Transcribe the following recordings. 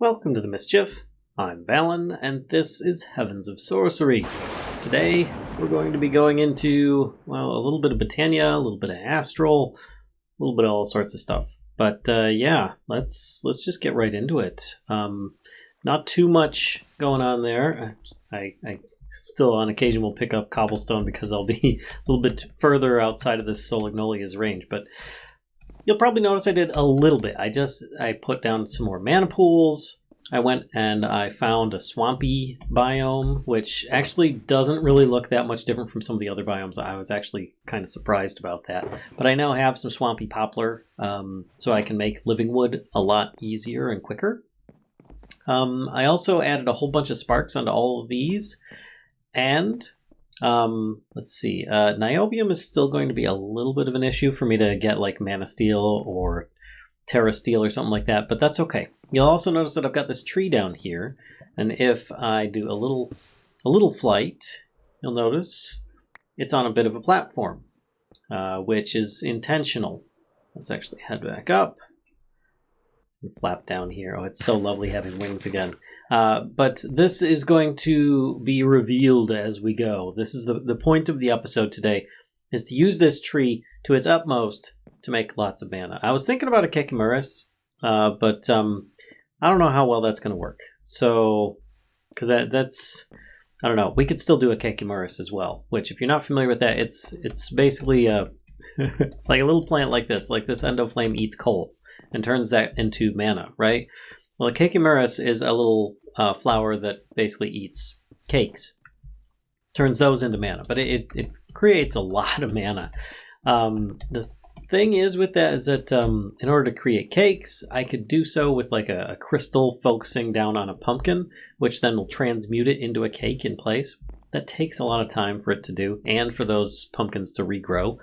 Welcome to the Mischief. I'm Valen, and this is Heavens of Sorcery. Today, we're going to be going into, well, a little bit of Botania, a little bit of Astral, a little bit of all sorts of stuff. But yeah, let's just get right into it. Not too much going on there. I still on occasion will pick up cobblestone because I'll be a little bit further outside of this Solignolia's range, but you'll probably notice I did a little bit. I put down some more mana pools. I went and I found a swampy biome, which actually doesn't really look that much different from some of the other biomes. I was actually kind of surprised about that. But I now have some swampy poplar, so I can make living wood a lot easier and quicker. I also added a whole bunch of sparks onto all of these. And let's see, niobium is still going to be a little bit of an issue for me to get like mana steel or terra steel or something like that, but that's okay. You'll also notice that I've got this tree down here, and if I do a little flight, you'll notice it's on a bit of a platform, which is intentional. Let's actually head back up and flap down here. Oh, it's so lovely having wings again. But this is going to be revealed as we go. This is the point of the episode today, is to use this tree to its utmost to make lots of mana. I was thinking about a Kekimuris, but I don't know how well that's going to work. So, because that's, I don't know. We could still do a Kekimuris as well, which if you're not familiar with that, it's basically like a little plant like this Endoflame eats coal and turns that into mana, right? Well, a Kekimuris is a little flower that basically eats cakes, turns those into mana, but it creates a lot of mana. The thing is with that is that in order to create cakes, I could do so with like a crystal focusing down on a pumpkin, which then will transmute it into a cake in place. That takes a lot of time for it to do, and for those pumpkins to regrow.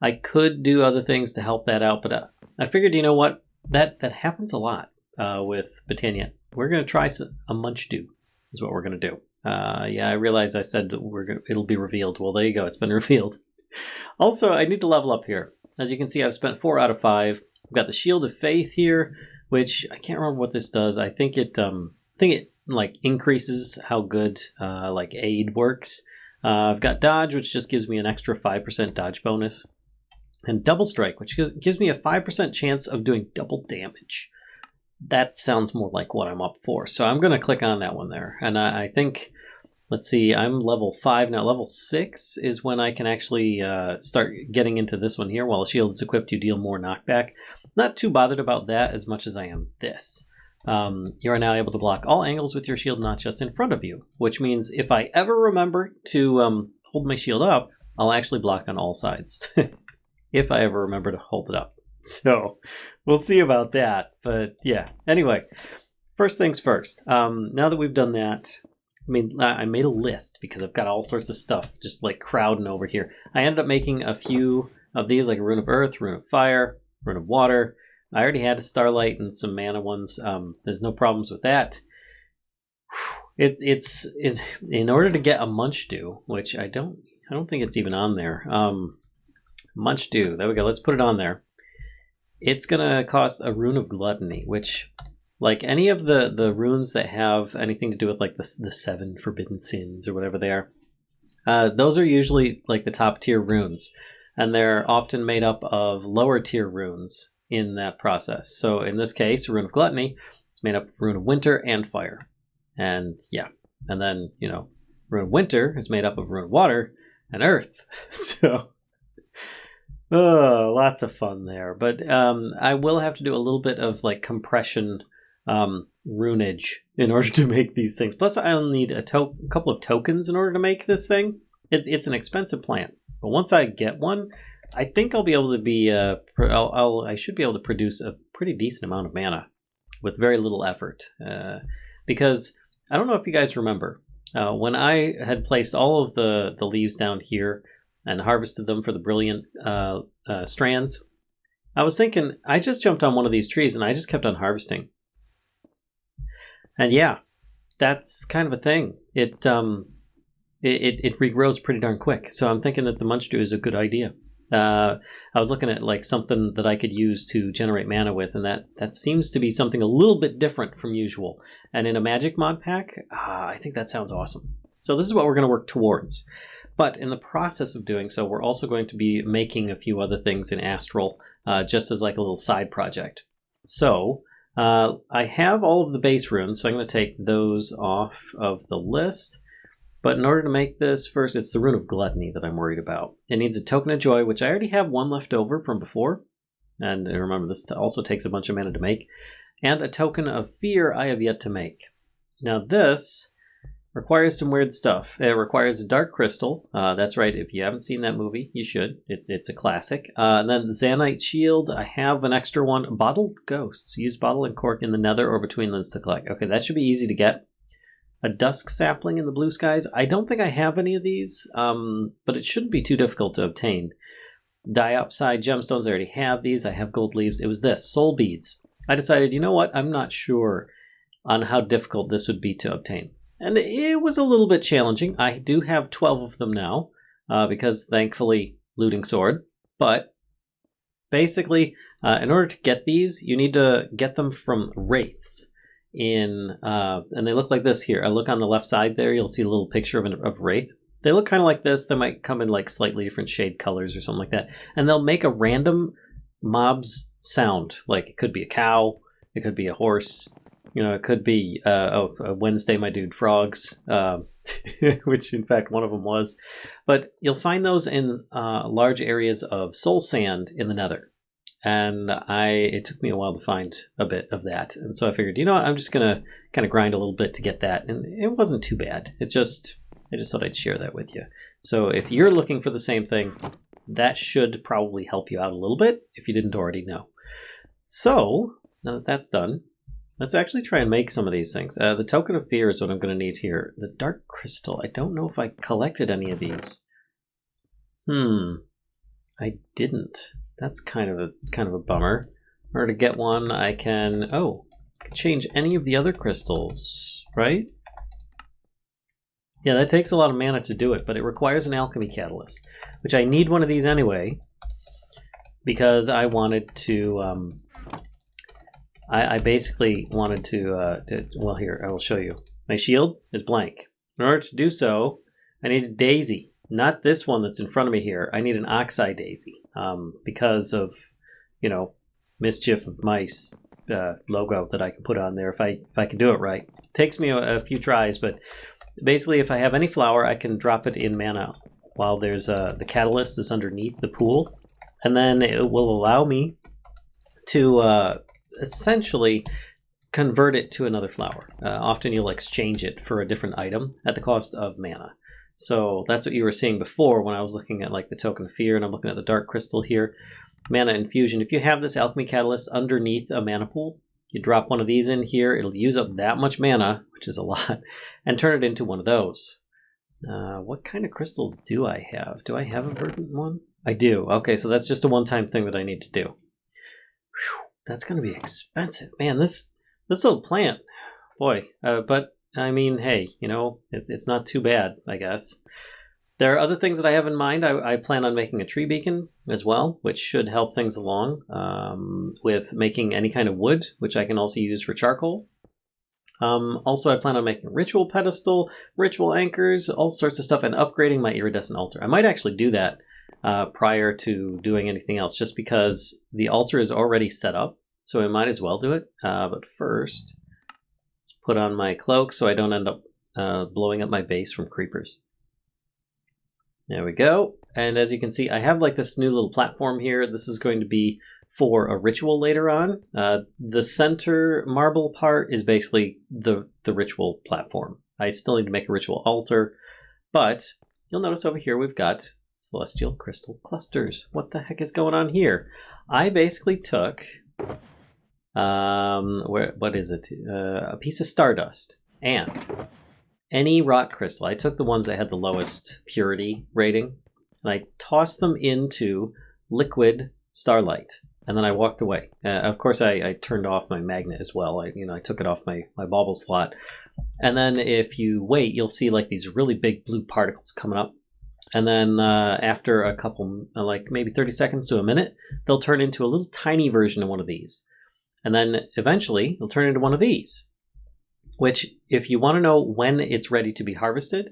I could do other things to help that out, but I figured, you know what, that happens a lot with Botania. We're going to try a Munching is what we're going to do. Yeah, I realize I said it'll be revealed. Well, there you go. It's been revealed. Also, I need to level up here. As you can see, I've spent 4 out of 5. I've got the Shield of Faith here, which I can't remember what this does. I think it like increases how good like aid works. I've got Dodge, which just gives me an extra 5% dodge bonus, and Double Strike, which gives me a 5% chance of doing double damage. That sounds more like what I'm up for. So I'm going to click on that one there. And I think, let's see, I'm level 5 now. Level 6 is when I can actually start getting into this one here. While a shield is equipped, you deal more knockback. Not too bothered about that as much as I am this. You are now able to block all angles with your shield, not just in front of you. Which means if I ever remember to hold my shield up, I'll actually block on all sides. If I ever remember to hold it up. So we'll see about that. But yeah, anyway, first things first. Now that we've done that, I made a list because I've got all sorts of stuff just like crowding over here. I ended up making a few of these, like a Rune of Earth, Rune of Fire, Rune of Water. I already had a Starlight and some mana ones. There's no problems with that. In order to get a Munching, which I don't think it's even on there. Munching, there we go. Let's put it on there. It's going to cost a Rune of Gluttony, which, like any of the runes that have anything to do with like the 7 forbidden sins or whatever they are, those are usually like the top tier runes, and they're often made up of lower tier runes in that process. So in this case, Rune of Gluttony is made up of Rune of Winter and Fire. And yeah, and then, you know, Rune of Winter is made up of Rune of Water and Earth. So lots of fun there. But I will have to do a little bit of like compression runeage in order to make these things. Plus, I'll need a couple of tokens in order to make this thing. It's an expensive plant, but once I get one, I think I'll be able to be. I should be able to produce a pretty decent amount of mana with very little effort. Because I don't know if you guys remember when I had placed all of the leaves down here and harvested them for the brilliant strands. I was thinking, I just jumped on one of these trees and I just kept on harvesting. And yeah, that's kind of a thing. It regrows pretty darn quick. So I'm thinking that the Munching is a good idea. I was looking at like something that I could use to generate mana with, and that seems to be something a little bit different from usual. And in a magic mod pack, I think that sounds awesome. So this is what we're going to work towards. But in the process of doing so, we're also going to be making a few other things in Astral, just as like a little side project. So I have all of the base runes, so I'm going to take those off of the list. But in order to make this, first, it's the Rune of Gluttony that I'm worried about. It needs a Token of Joy, which I already have one left over from before. And remember, this also takes a bunch of mana to make. And a Token of Fear I have yet to make. Now this requires some weird stuff. It requires a Dark Crystal. That's right, if you haven't seen that movie, you should. It's a classic. And then the Zanite Shield, I have an extra one. Bottled Ghosts. Use bottle and cork in the nether or between lands to collect. Okay, that should be easy to get. A Dusk Sapling in the Blue Skies. I don't think I have any of these, but it shouldn't be too difficult to obtain. Diopside Gemstones, I already have these. I have Gold Leaves. It was this, Soul Beads. I decided, you know what, I'm not sure on how difficult this would be to obtain. And it was a little bit challenging. I do have 12 of them now, because thankfully, Looting Sword. But basically, in order to get these, you need to get them from Wraiths. And they look like this here. I look on the left side there, you'll see a little picture of Wraith. They look kind of like this. They might come in like slightly different shade colors or something like that. And they'll make a random mob's sound. Like it could be a cow, it could be a horse, it could be Wednesday My Dude Frogs, which in fact one of them was. But you'll find those in large areas of soul sand in the nether. And it took me a while to find a bit of that. And so I figured, you know what, I'm just going to kind of grind a little bit to get that. And it wasn't too bad. I just thought I'd share that with you. So if you're looking for the same thing, that should probably help you out a little bit if you didn't already know. So now that that's done, let's actually try and make some of these things. The Token of Fear is what I'm going to need here. The Dark Crystal, I don't know if I collected any of these. I didn't. That's kind of a bummer. In order to get one, I can change any of the other crystals, right? Yeah, that takes a lot of mana to do it, but it requires an alchemy catalyst, which I need one of these anyway, because I wanted to. I basically wanted to. Well, here I will show you. My shield is blank. In order to do so, I need a daisy. Not this one that's in front of me here. I need an Oxeye Daisy because of, Mischief of Mice logo that I can put on there if I can do it right. It takes me a few tries, but basically if I have any flower, I can drop it in mana while there's the catalyst is underneath the pool. And then it will allow me to essentially convert it to another flower. Often you'll exchange it for a different item at the cost of mana. So that's what you were seeing before when I was looking at like the Token of Fear, and I'm looking at the Dark Crystal here. Mana Infusion. If you have this Alchemy Catalyst underneath a mana pool, you drop one of these in here, it'll use up that much mana, which is a lot, and turn it into one of those. What kind of crystals do I have? Do I have a verdant one? I do. Okay, so that's just a one-time thing that I need to do. Whew, that's going to be expensive. Man, this little plant, boy, but I mean, hey, it's not too bad, I guess. There are other things that I have in mind. I plan on making a tree beacon as well, which should help things along with making any kind of wood, which I can also use for charcoal. Also, I plan on making a ritual pedestal, ritual anchors, all sorts of stuff, and upgrading my iridescent altar. I might actually do that prior to doing anything else, just because the altar is already set up, so I might as well do it. But first, put on my cloak so I don't end up blowing up my base from creepers. There we go. And as you can see, I have like this new little platform here. This is going to be for a ritual later on. The center marble part is basically the ritual platform. I still need to make a ritual altar, but you'll notice over here we've got celestial crystal clusters. What the heck is going on here? I basically took what is it? A piece of stardust and any rock crystal. I took the ones that had the lowest purity rating, and I tossed them into liquid starlight, and then I walked away. Of course, I turned off my magnet as well. I took it off my bauble slot, and then if you wait, you'll see like these really big blue particles coming up, And then after a couple, like maybe 30 seconds to a minute, they'll turn into a little tiny version of one of these. And then eventually they'll turn into one of these, which if you want to know when it's ready to be harvested,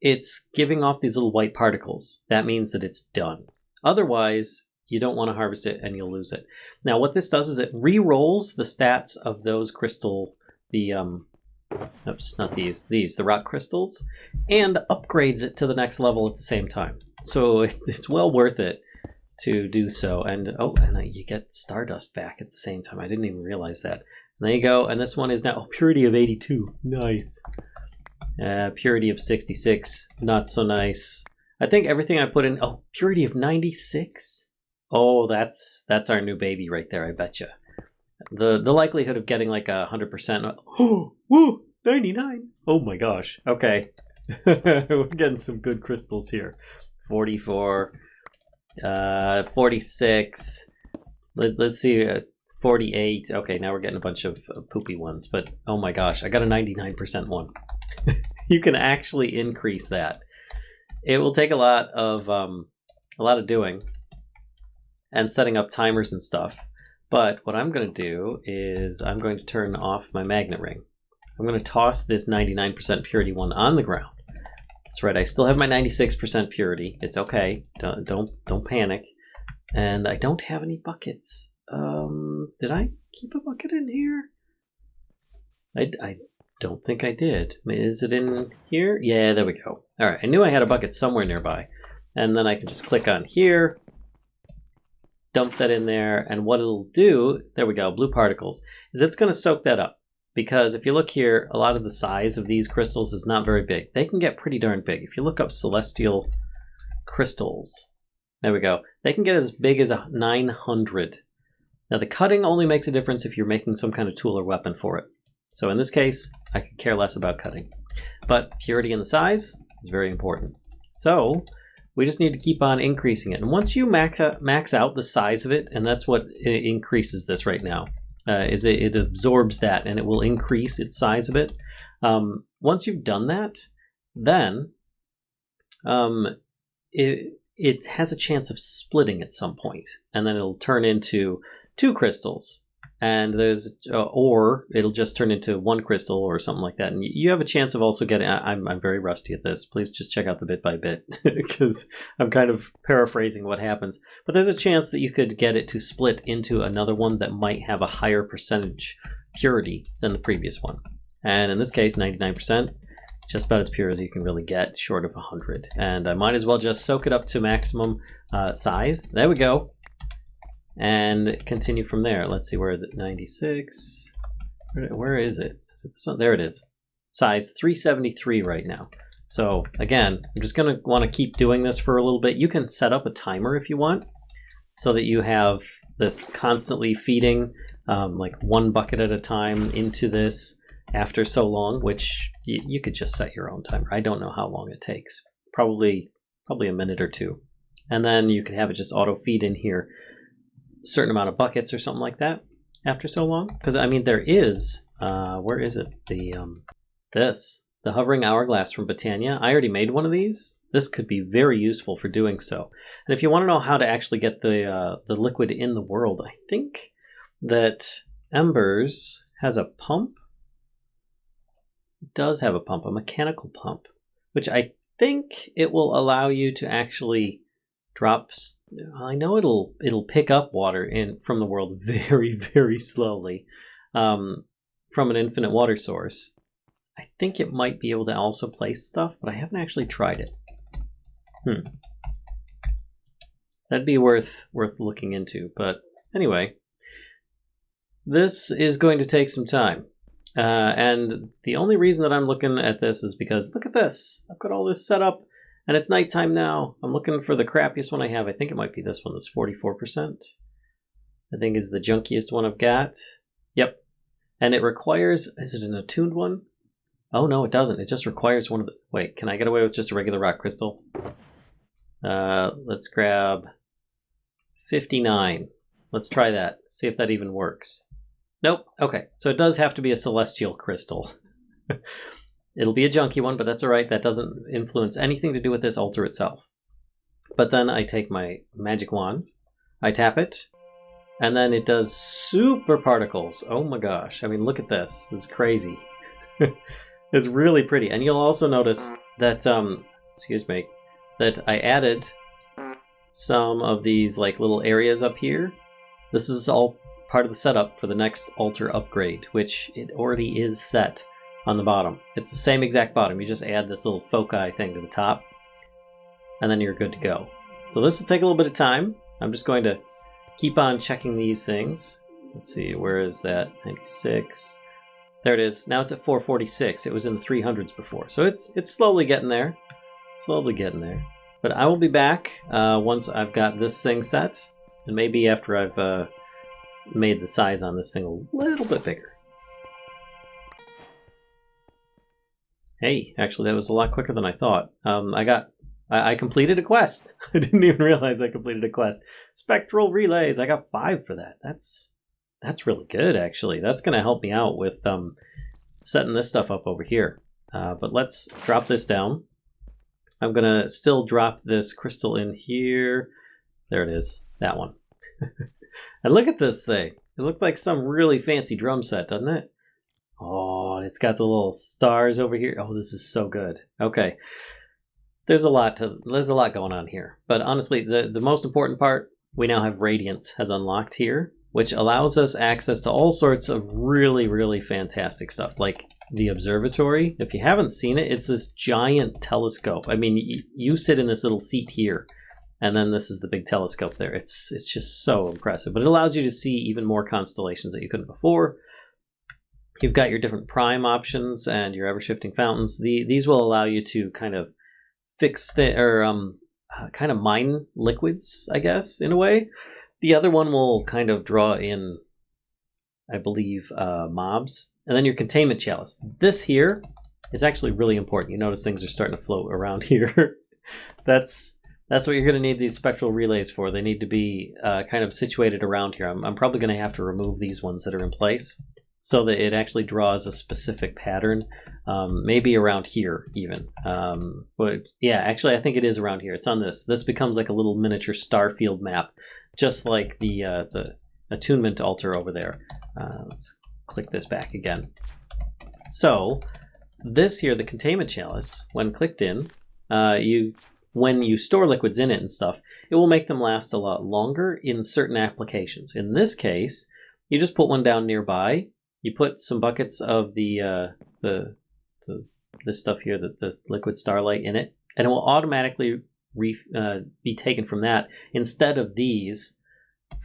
it's giving off these little white particles. That means that it's done. Otherwise, you don't want to harvest it and you'll lose it. Now, what this does is it re-rolls the stats of those crystal, oops, not these, the rock crystals, and upgrades it to the next level at the same time. So it's well worth it to do so. And you get Stardust back at the same time. I didn't even realize that. And there you go. And this one is now purity of 82. Nice. Purity of 66. Not so nice. I think everything I put in. Oh, purity of 96. Oh, that's our new baby right there. I betcha. The likelihood of getting like 100%. Oh, woo, 99. Oh my gosh. Okay. We're getting some good crystals here. 44. 46. Let's see. 48. Okay, now we're getting a bunch of poopy ones. But oh my gosh, I got a 99% one. You can actually increase that. It will take a lot of doing and setting up timers and stuff. But what I'm going to do is I'm going to turn off my magnet ring. I'm going to toss this 99% purity one on the ground. That's right. I still have my 96% purity. It's okay. Don't panic. And I don't have any buckets. Did I keep a bucket in here? I don't think I did. Is it in here? Yeah, there we go. All right. I knew I had a bucket somewhere nearby. And then I can just click on here, dump that in there, and what it'll do, there we go, blue particles, is it's going to soak that up. Because if you look here, a lot of the size of these crystals is not very big. They can get pretty darn big. If you look up celestial crystals, there we go. They can get as big as 900. Now the cutting only makes a difference if you're making some kind of tool or weapon for it. So in this case, I could care less about cutting. But purity and the size is very important. So we just need to keep on increasing it. And once you max out the size of it, and that's what increases this right now, is it absorbs that and it will increase its size a bit. Once you've done that, then it has a chance of splitting at some point, and then it'll turn into 2 crystals, and there's or it'll just turn into 1 crystal or something like that. And you have a chance of also getting. I'm very rusty at this. Please just check out the bit by bit because I'm kind of paraphrasing what happens. But there's a chance that you could get it to split into another one that might have a higher percentage purity than the previous one. And in this case, 99%, just about as pure as you can really get, short of 100. And I might as well just soak it up to maximum size. There we go. And continue from there. Let's see, where is it? 96. Where is it? Is it this one? There it is. Size 373 right now. So again, I'm just going to want to keep doing this for a little bit. You can set up a timer if you want, so that you have this constantly feeding like 1 bucket at a time into this after so long, which you could just set your own timer. I don't know how long it takes. Probably a minute or 2. And then you can have it just auto feed in here certain amount of buckets or something like that after so long. Because I mean, there is where is it, the hovering hourglass from Botania. I already made one of these. This could be very useful for doing so. And if you want to know how to actually get the liquid in the world, I think that Embers has a pump. It does have a pump, a mechanical pump, which I think it will allow you to actually drops. I know it'll pick up water from the world very, very slowly from an infinite water source. I think it might be able to also place stuff, but I haven't actually tried it. That'd be worth looking into. But anyway, this is going to take some time. And the only reason that I'm looking at this is because look at this. I've got all this set up. And it's nighttime now. I'm looking for the crappiest one I have. I think it might be this one. This 44%. I think is the junkiest one I've got. Yep. And it requires... Is it an attuned one? Oh, no, it doesn't. It just requires one of the... Wait, can I get away with just a regular rock crystal? Let's grab 59. Let's try that. See if that even works. Nope. Okay. So it does have to be a celestial crystal. It'll be a junky one, but that's alright. That doesn't influence anything to do with this altar itself. But then I take my magic wand, I tap it, and then it does super particles. Oh my gosh. I mean, look at this. This is crazy. It's really pretty. And you'll also notice that, excuse me, that I added some of these like little areas up here. This is all part of the setup for the next altar upgrade, which it already is set on the bottom. It's the same exact bottom. You just add this little foci thing to the top, and then you're good to go. So this will take a little bit of time. I'm just going to keep on checking these things. Let's see, where is that? 96. There it is. Now it's at 446. It was in the 300s before. So it's slowly getting there. Slowly getting there. But I will be back once I've got this thing set. And maybe after I've made the size on this thing a little bit bigger. Hey, actually that was a lot quicker than I thought. I completed a quest. I didn't even realize I completed a quest. Spectral relays. I got 5 for that. That's really good, actually. That's going to help me out with setting this stuff up over here. But let's drop this down. I'm going to still drop this crystal in here. There it is. That one. And look at this thing. It looks like some really fancy drum set, doesn't it? Oh, it's got the little stars over here. Oh, this is so good. Okay. There's a lot going on here. But honestly, the most important part, we now have Radiance has unlocked here, which allows us access to all sorts of really, really fantastic stuff, like the observatory. If you haven't seen it, it's this giant telescope. I mean, you sit in this little seat here, and then this is the big telescope there. It's just so impressive. But it allows you to see even more constellations that you couldn't before. You've got your different prime options and your ever-shifting fountains. These will allow you to kind of fix kind of mine liquids, I guess, in a way. The other one will kind of draw in, I believe, mobs. And then your containment chalice. This here is actually really important. You notice things are starting to float around here. That's what you're going to need these spectral relays for. They need to be kind of situated around here. I'm probably going to have to remove these ones that are in place so that it actually draws a specific pattern, maybe around here even. But yeah, actually I think it is around here. It's on this. This becomes like a little miniature starfield map, just like the attunement altar over there. Let's click this back again. So this here, the containment chalice, when clicked in, when you store liquids in it and stuff, it will make them last a lot longer in certain applications. In this case, you just put one down nearby. You put some buckets of this stuff here, the liquid starlight in it, and it will automatically be taken from that instead of these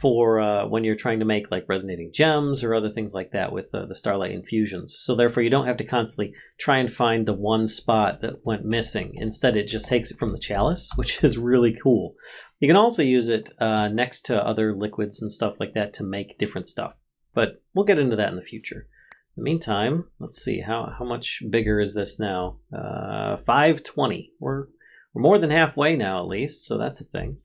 for when you're trying to make like resonating gems or other things like that with the starlight infusions. So therefore you don't have to constantly try and find the one spot that went missing. Instead it just takes it from the chalice, which is really cool. You can also use it next to other liquids and stuff like that to make different stuff. But we'll get into that in the future. In the meantime, let's see, how much bigger is this now? 520. We're more than halfway now at least, so that's a thing.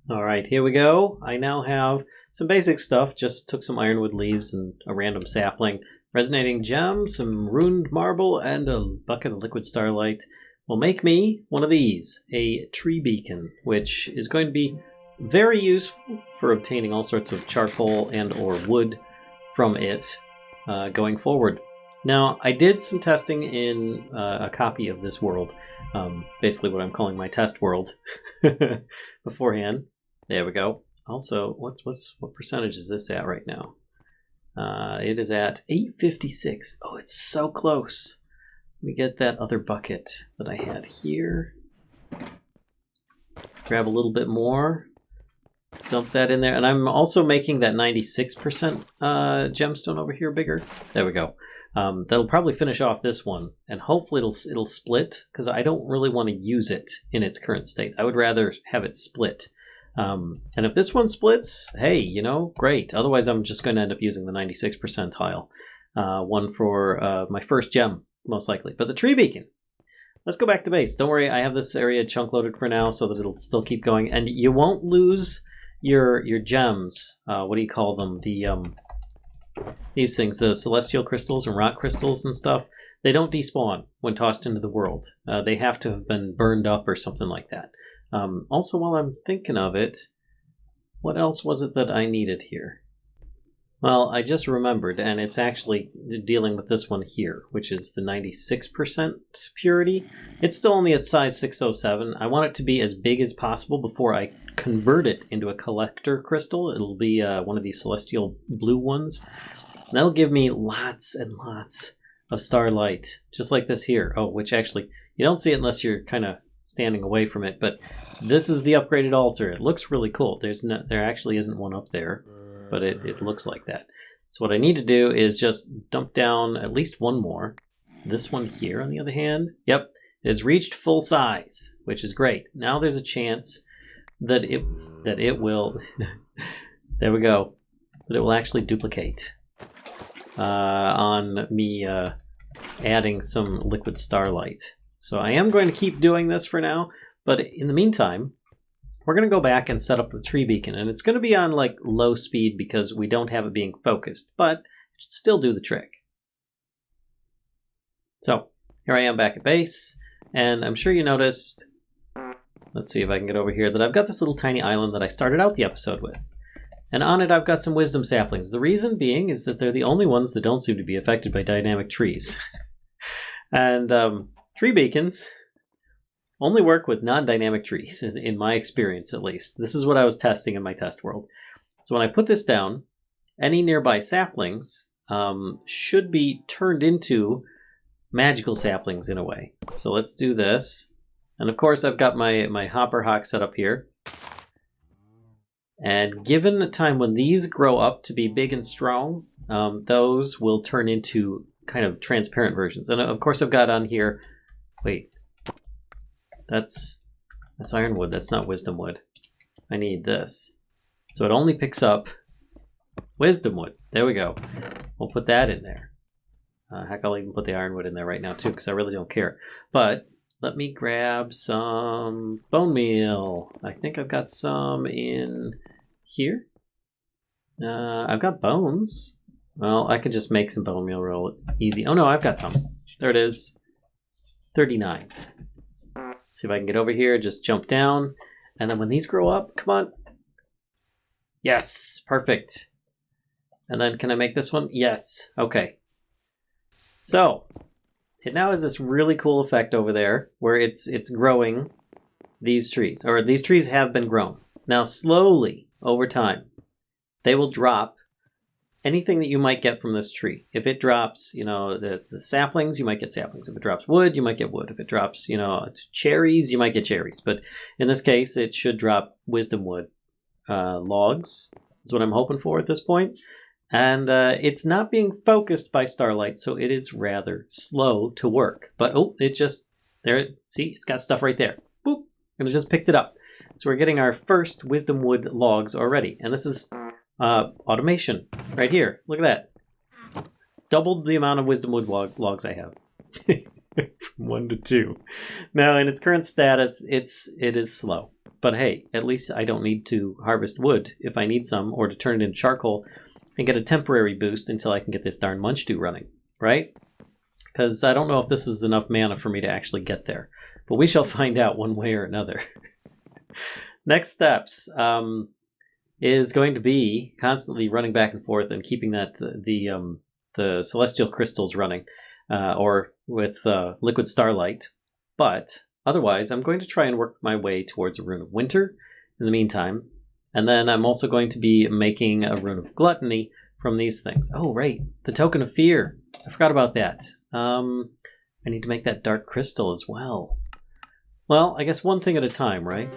All right, here we go. I now have some basic stuff. Just took some ironwood leaves and a random sapling, resonating gem, some ruined marble, and a bucket of liquid starlight will make me one of these, a tree beacon, which is going to be very useful for obtaining all sorts of charcoal and or wood from it going forward. Now, I did some testing in a copy of this world, basically what I'm calling my test world beforehand. There we go. Also, what percentage is this at right now? It is at 856. Oh, it's so close. Let me get that other bucket that I had here. Grab a little bit more. Dump that in there. And I'm also making that 96% gemstone over here bigger. There we go. That'll probably finish off this one. And hopefully it'll split, because I don't really want to use it in its current state. I would rather have it split. And if this one splits, hey, great. Otherwise, I'm just going to end up using the 96 percentile one for my first gem, most likely. But the tree beacon. Let's go back to base. Don't worry, I have this area chunk loaded for now so that it'll still keep going. And you won't lose your gems. What do you call them? These things, the celestial crystals and rock crystals and stuff. they don't despawn when tossed into the world. They have to have been burned up or something like that. Also, while I'm thinking of it, what else was it that I needed here? Well, I just remembered, and it's actually dealing with this one here, which is the 96% purity. It's still only at size 607. I want it to be as big as possible before I convert it into a collector crystal. It'll be one of these celestial blue ones. And that'll give me lots and lots of starlight, just like this here. Oh, which actually, you don't see it unless you're kind of standing away from it, but this is the upgraded altar. It looks really cool. There actually isn't one up there, but it looks like that. So what I need to do is just dump down at least one more. This one here, on the other hand, yep, it has reached full size, which is great. Now there's a chance that it will, there we go, that it will actually duplicate on me adding some liquid starlight. So I am going to keep doing this for now, but in the meantime, we're going to go back and set up the tree beacon, and it's going to be on like low speed because we don't have it being focused, but it should still do the trick. So here I am back at base, and I'm sure you noticed, let's see if I can get over here, that I've got this little tiny island that I started out the episode with. And on it I've got some wisdom saplings. The reason being is that they're the only ones that don't seem to be affected by dynamic trees. And tree beacons only work with non-dynamic trees, in my experience at least. This is what I was testing in my test world. So when I put this down, any nearby saplings should be turned into magical saplings in a way. So let's do this. And of course I've got my hopper hawk set up here. And given the time when these grow up to be big and strong, those will turn into kind of transparent versions. And of course I've got on here, wait, that's ironwood, that's not wisdom wood. I need this. So it only picks up wisdom wood. There we go. We'll put that in there. Heck, I'll even put the ironwood in there right now too, because I really don't care. But let me grab some bone meal. I think I've got some in here. I've got bones. Well, I could just make some bone meal real easy. Oh no, I've got some. There it is. 39. See if I can get over here, just jump down. And then when these grow up, come on. Yes, perfect. And then can I make this one? Yes, okay. So, it now has this really cool effect over there where it's growing these trees, or these trees have been grown. Now slowly, over time, they will drop anything that you might get from this tree. If it drops, the saplings, you might get saplings. If it drops wood, you might get wood. If it drops, cherries, you might get cherries. But in this case, it should drop wisdom wood logs, is what I'm hoping for at this point. And it's not being focused by starlight, so it is rather slow to work. But, it just, there, see, it's got stuff right there. Boop, and it just picked it up. So we're getting our first wisdom wood logs already. And this is automation right here. Look at that. Doubled the amount of wisdom wood logs I have. From 1 to 2. Now, in its current status, it is slow. But hey, at least I don't need to harvest wood if I need some, or to turn it into charcoal and get a temporary boost until I can get this darn Munching running, right? Because I don't know if this is enough mana for me to actually get there. But we shall find out one way or another. Next steps is going to be constantly running back and forth and keeping that the celestial crystals running, or with liquid starlight. But otherwise, I'm going to try and work my way towards a rune of winter in the meantime. And then I'm also going to be making a rune of gluttony from these things. Oh, right. The token of fear. I forgot about that. I need to make that dark crystal as well. Well, I guess one thing at a time, right?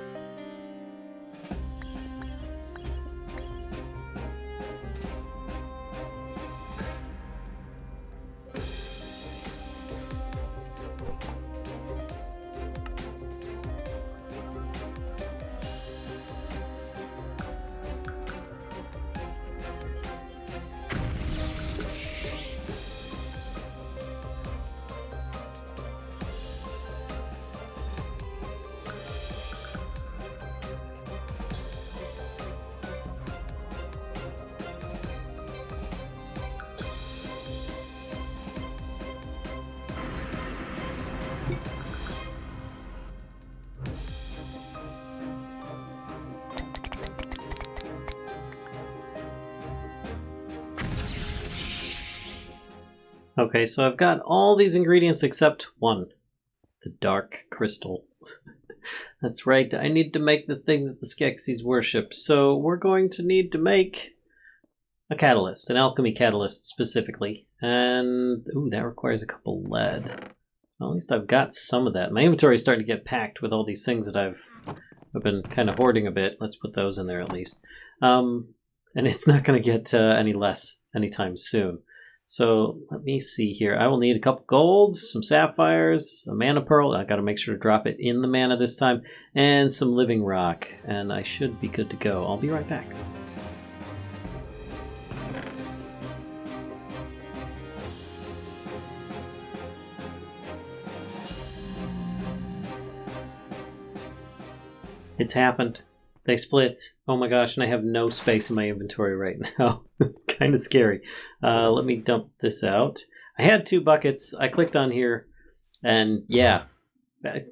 Okay, so I've got all these ingredients except one. The dark crystal. That's right, I need to make the thing that the Skeksis worship. So we're going to need to make a catalyst, an alchemy catalyst specifically. And, ooh, that requires a couple lead. Well, at least I've got some of that. My inventory is starting to get packed with all these things that I've been kind of hoarding a bit. Let's put those in there at least. And it's not going to get any less anytime soon. So let me see here. I will need a couple golds, some sapphires, a mana pearl. I got to make sure to drop it in the mana this time, and some living rock. And I should be good to go. I'll be right back. It's happened. They split. Oh my gosh, and I have no space in my inventory right now. It's kind of scary. Let me dump this out. I had 2 buckets. I clicked on here, and yeah.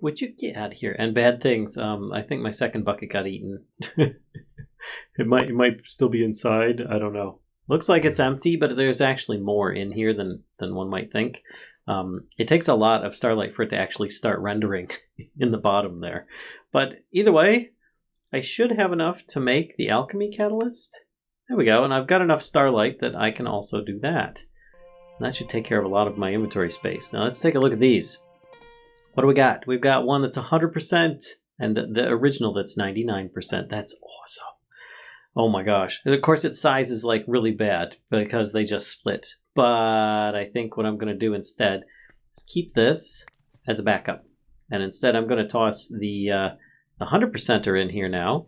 Would you get out of here? And bad things. I think my second bucket got eaten. It might still be inside. I don't know. Looks like it's empty, but there's actually more in here than one might think. It takes a lot of starlight for it to actually start rendering in the bottom there. But either way, I should have enough to make the alchemy catalyst. There we go, and I've got enough starlight that I can also do that. And that should take care of a lot of my inventory space. Now let's take a look at these. What do we got? We've got one that's 100%, and the original that's 99%. That's awesome. Oh my gosh. And of course its size is like really bad because they just split. But I think what I'm going to do instead is keep this as a backup. And instead I'm going to toss the 100%er in here now.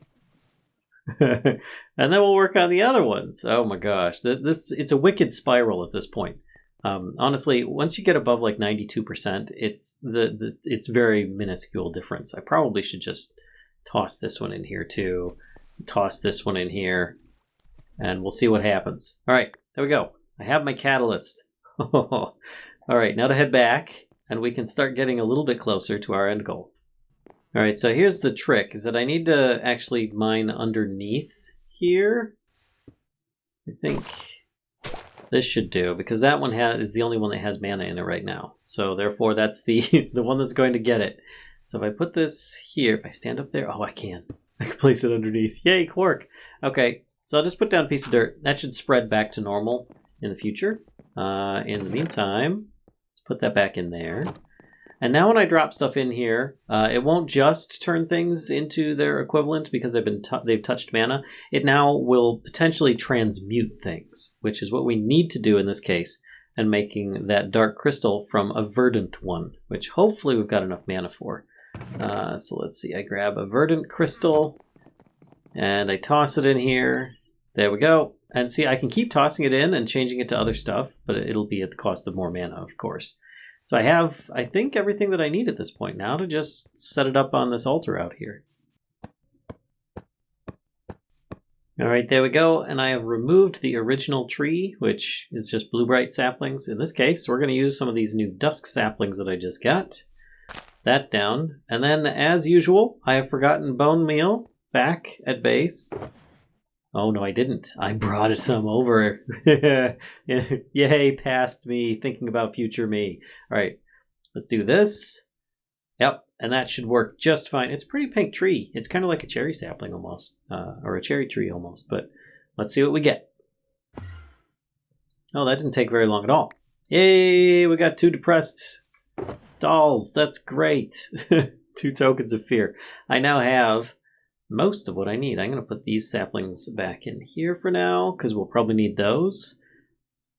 And then we'll work on the other ones. Oh my gosh. It's a wicked spiral at this point. Honestly, once you get above like 92%, it's very minuscule difference. I probably should just toss this one in here too. Toss this one in here. And we'll see what happens. Alright, there we go. I have my catalyst. Alright, now to head back. And we can start getting a little bit closer to our end goal. Alright, so here's the trick, is that I need to actually mine underneath here. I think this should do, because that one is the only one that has mana in it right now. So therefore that's the one that's going to get it. So if I put this here, if I stand up there, oh I can. I can place it underneath. Yay, quark! Okay, so I'll just put down a piece of dirt. That should spread back to normal in the future. In the meantime, let's put that back in there. And now when I drop stuff in here, it won't just turn things into their equivalent because they've touched mana. It now will potentially transmute things, which is what we need to do in this case, and making that dark crystal from a verdant one, which hopefully we've got enough mana for. So let's see, I grab a verdant crystal, and I toss it in here. There we go. And see, I can keep tossing it in and changing it to other stuff, but it'll be at the cost of more mana, of course. So I have, I think, everything that I need at this point now to just set it up on this altar out here. Alright, there we go, and I have removed the original tree, which is just blue bright saplings. In this case, we're going to use some of these new dusk saplings that I just got. That down, and then, as usual, I have forgotten bone meal back at base. Oh, no, I didn't. I brought some over. Yay, past me, thinking about future me. All right, let's do this. Yep, and that should work just fine. It's a pretty pink tree. It's kind of like a cherry sapling almost, or a cherry tree almost, but let's see what we get. Oh, that didn't take very long at all. Yay, we got 2 depressed dolls. That's great. 2 tokens of fear. I now have most of what I need. I'm going to put these saplings back in here for now, because we'll probably need those.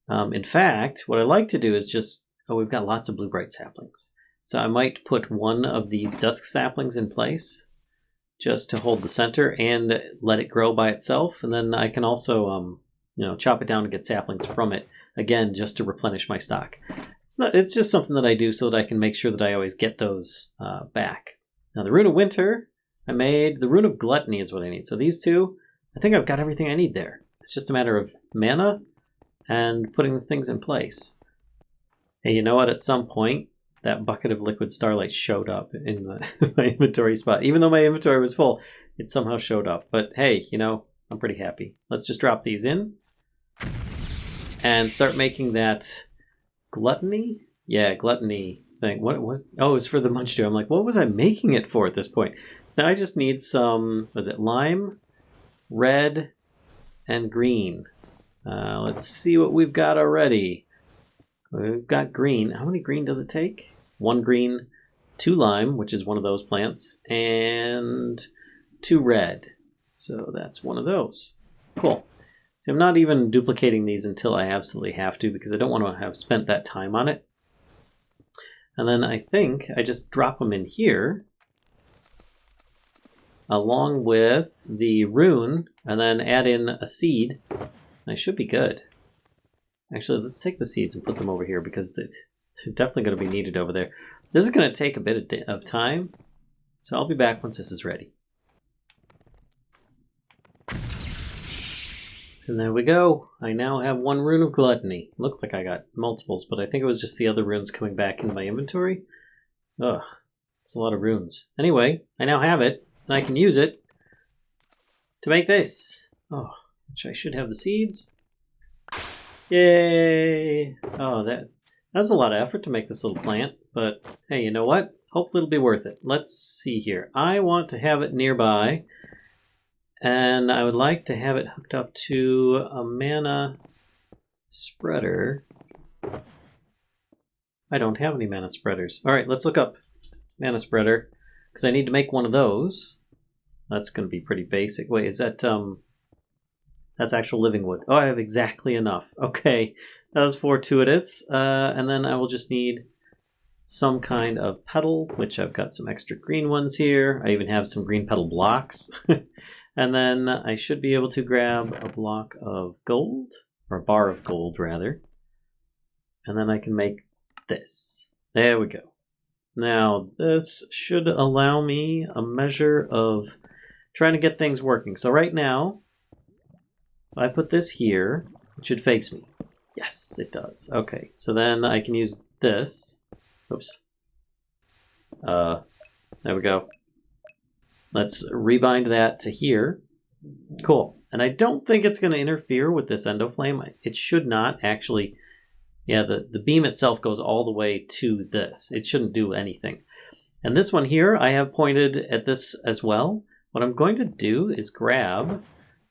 In fact, what I like to do is just... Oh, we've got lots of blue bright saplings. So I might put one of these dusk saplings in place, just to hold the center, and let it grow by itself. And then I can also, chop it down and get saplings from it, again, just to replenish my stock. It's just something that I do so that I can make sure that I always get those back. Now, the Rune of Winter... I made the Rune of Gluttony is what I need. So these 2, I think I've got everything I need there. It's just a matter of mana and putting the things in place. Hey, you know what? At some point, that bucket of liquid starlight showed up in my inventory spot. Even though my inventory was full, it somehow showed up. But hey, I'm pretty happy. Let's just drop these in and start making that gluttony? Yeah, gluttony thing. What? Oh, it's for the munch stew. I'm like, what was I making it for at this point? So now I just need some, was it lime, red, and green. Let's see what we've got already. We've got green. How many green does it take? 1 green, 2 lime, which is one of those plants, and 2 red. So that's one of those. Cool. See, I'm not even duplicating these until I absolutely have to because I don't want to have spent that time on it. And then I think I just drop them in here along with the rune and then add in a seed. I should be good. Actually, let's take the seeds and put them over here because they're definitely going to be needed over there. This is going to take a bit of time, so I'll be back once this is ready. And there we go. I now have 1 rune of gluttony. Looked like I got multiples, but I think it was just the other runes coming back into my inventory. Ugh, it's a lot of runes. Anyway, I now have it, and I can use it to make this. Oh, which I should have the seeds. Yay! Oh, that was a lot of effort to make this little plant, but hey, you know what? Hopefully it'll be worth it. Let's see here. I want to have it nearby. And I would like to have it hooked up to a mana spreader. I don't have any mana spreaders. All right, let's look up mana spreader because I need to make one of those. That's going to be pretty basic. Wait, is that that's actual living wood? Oh, I have exactly enough. Okay, that was fortuitous. And then I will just need some kind of petal, which I've got some extra green ones here. I even have some green petal blocks. And then I should be able to grab a block of gold, or a bar of gold, rather. And then I can make this. There we go. Now, this should allow me a measure of trying to get things working. So right now, if I put this here, it should face me. Yes, it does. Okay, so then I can use this. Oops. There we go. Let's rebind that to here. Cool. And I don't think it's going to interfere with this endoflame. It should not actually. Yeah, the beam itself goes all the way to this. It shouldn't do anything. And this one here, I have pointed at this as well. What I'm going to do is grab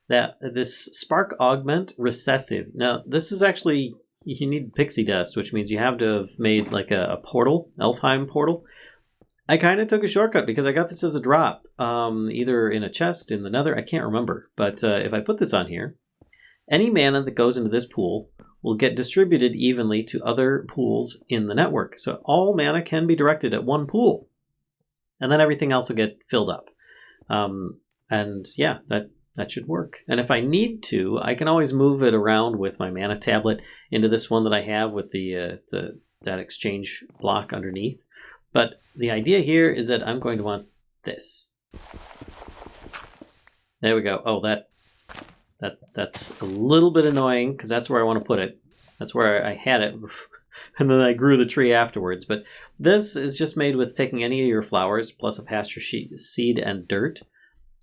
this Spark Augment Recessive. Now, this is actually, you need pixie dust, which means you have to have made like a portal, Elfheim portal. I kind of took a shortcut because I got this as a drop, either in a chest, in the nether, I can't remember. But if I put this on here, any mana that goes into this pool will get distributed evenly to other pools in the network. So all mana can be directed at one pool. And then everything else will get filled up. And yeah, that should work. And if I need to, I can always move it around with my mana tablet into this one that I have with that exchange block underneath. But the idea here is that I'm going to want this. There we go. Oh, that's a little bit annoying because that's where I want to put it. That's where I had it. And then I grew the tree afterwards. But this is just made with taking any of your flowers plus a pasture seed and dirt.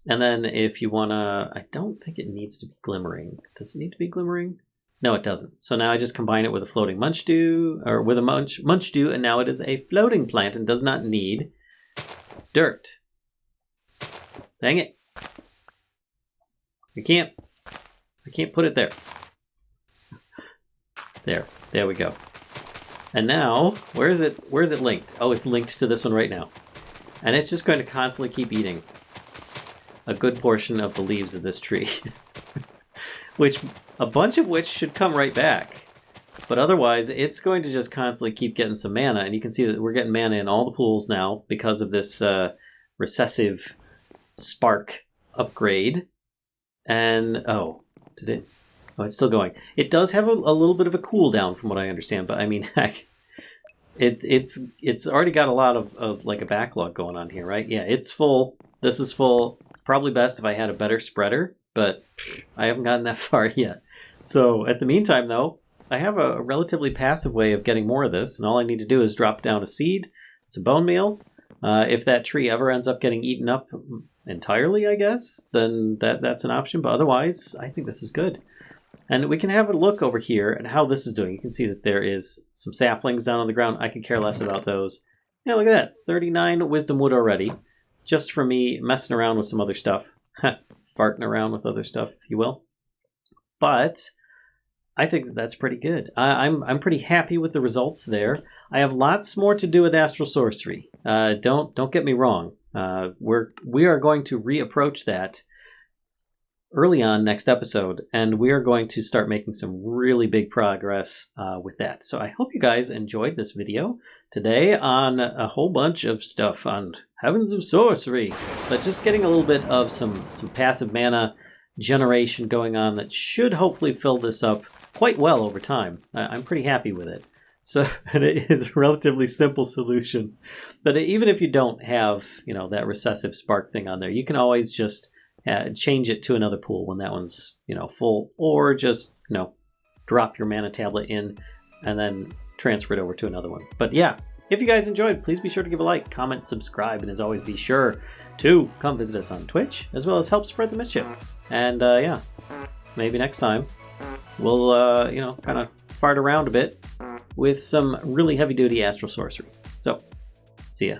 And then if you want to, I don't think it needs to be glimmering. Does it need to be glimmering? No, it doesn't. So now I just combine it with a floating munch dew, or with a munch dew, and now it is a floating plant and does not need dirt. Dang it. I can't put it there. There we go. And now, where is it linked? Oh, it's linked to this one right now. And it's just going to constantly keep eating a good portion of the leaves of this tree. A bunch of which should come right back. But otherwise, it's going to just constantly keep getting some mana. And you can see that we're getting mana in all the pools now because of this recessive spark upgrade. And, oh, did it? Oh, it's still going. It does have a little bit of a cooldown from what I understand. But I mean, heck, it's already got a lot of like a backlog going on here, right? Yeah, it's full. This is full. Probably best if I had a better spreader. But I haven't gotten that far yet. So, at the meantime, though, I have a relatively passive way of getting more of this, and all I need to do is drop down a seed. It's a bone meal. If that tree ever ends up getting eaten up entirely, I guess, then that's an option. But otherwise, I think this is good. And we can have a look over here at how this is doing. You can see that there is some saplings down on the ground. I could care less about those. Yeah, look at that. 39 wisdom wood already. Just for me messing around with some other stuff. Farting around with other stuff, if you will. But I think that that's pretty good. I'm pretty happy with the results there. I have lots more to do with Astral Sorcery. Don't get me wrong. We are going to reapproach that early on next episode, and we are going to start making some really big progress with that. So I hope you guys enjoyed this video today on a whole bunch of stuff on Heavens of Sorcery, but just getting a little bit of some passive mana generation going on that should hopefully fill this up quite well over time. I'm pretty happy with it. So it is a relatively simple solution, but even if you don't have, that recessive spark thing on there, you can always just change it to another pool when that one's, full, or just, drop your mana tablet in and then transfer it over to another one. But yeah, if you guys enjoyed, please be sure to give a like, comment, subscribe, and as always, be sure to come visit us on Twitch, as well as help spread the mischief. And yeah, maybe next time we'll, kind of fart around a bit with some really heavy-duty Astral Sorcery. So, see ya.